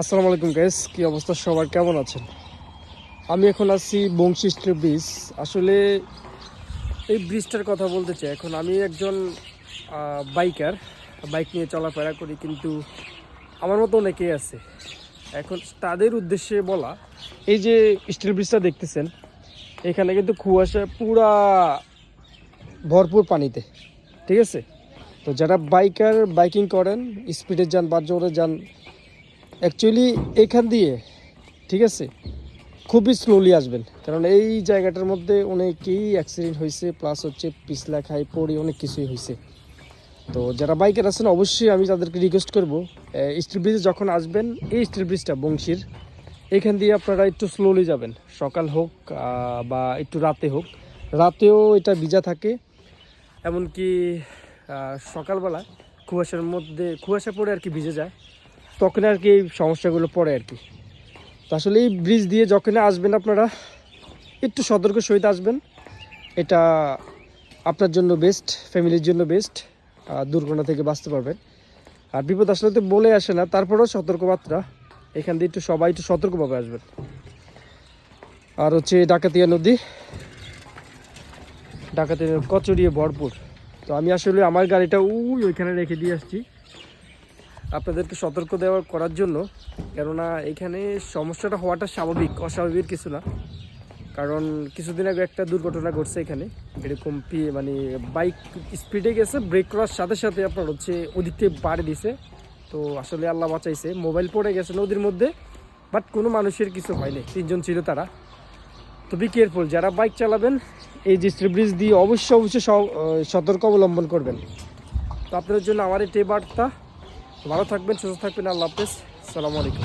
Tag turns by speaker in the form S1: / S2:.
S1: আসসালামু আলাইকুম গাইস, কি অবস্থা সবার, কেমন আছেন? আমি এখন আছি বংশী স্ট্রিট ব্রিজ। আসলে এই ব্রিজটার কথা বলতে চাই। এখন আমি একজন বাইকার, বাইক নিয়ে চলাফেরা করি, কিন্তু আমার মতো অনেকেই আছে। এখন তাদের উদ্দেশ্যে বলা, এই যে স্টিল ব্রিজটা দেখতেছেন, এখানে কিন্তু কুয়াশা পুরা ভরপুর পানিতে, ঠিক আছে? তো যারা বাইকিং করেন, স্পিডে যান বা জোরে যান, অ্যাকচুয়ালি এখান দিয়ে, ঠিক আছে, খুবই স্লোলি আসবেন, কারণ এই জায়গাটার মধ্যে অনেকেই অ্যাক্সিডেন্ট হয়েছে, প্লাস হচ্ছে পিছলা খাই পড়ে অনেক কিছুই হয়েছে। তো যারা বাইকার আছেন, অবশ্যই আমি তাদেরকে রিকোয়েস্ট করবো, স্টিল ব্রিজে যখন আসবেন, এই স্টিল ব্রিজটা বংশীর, এখান দিয়ে আপনারা একটু স্লোলি যাবেন। সকাল হোক বা একটু রাতে হোক, রাতেও এটা ভিজা থাকে। এমনকি সকালবেলা কুয়াশার মধ্যে কুয়াশা পড়ে আর কি ভিজে যায়, তখন আর কি এই সমস্যাগুলো পড়ে আর কি। তো আসলে এই ব্রিজ দিয়ে যখন আসবেন আপনারা একটু সতর্ক সহিত আসবেন, এটা আপনার জন্য বেস্ট, ফ্যামিলির জন্য বেস্ট। দুর্ঘটনা থেকে বাঁচতে পারবেন। আর বিপদ আসলে তো বলে আসে না, তারপরেও সতর্কবার্তা, এখান দিয়ে একটু সবাই একটু সতর্কভাবে আসবেন। আর হচ্ছে ডাকাতিয়া নদী, ডাকাতিয়া কচুরিয়ে ভরপুর। তো আমি আসলে আমার গাড়িটা ওইখানে রেখে দিয়ে আসছি আপনাদেরকে সতর্ক করার জন্য, কেননা এখানে সমস্যাটা হওয়াটা স্বাভাবিক, অস্বাভাবিক কিছু না। কারণ কিছুদিন আগে একটা দুর্ঘটনা ঘটছে এখানে, এরকম মানে বাইক স্পিডে গেছে, ব্রেক করার সাথে সাথে আপনার হচ্ছে ওদিক থেকে বাড়ি দিছে। তো আসলে আল্লাহ বাঁচাইছে, মোবাইল পড়ে গেছে নদীর মধ্যে, বাট কোনো মানুষের কিছু হয়নি, তিনজন ছিল তারা। তো বি কেয়ারফুল, যারা বাইক চালাবেন এই যে ব্রিজ দিয়ে অবশ্যই সতর্ক অবলম্বন করবেন। তো আপনাদের জন্য আমার এটাই বার্তা। ভালো থাকবেন, সুস্থ থাকবেন, আল্লাহ হাফেজ, আসসালামু আলাইকুম।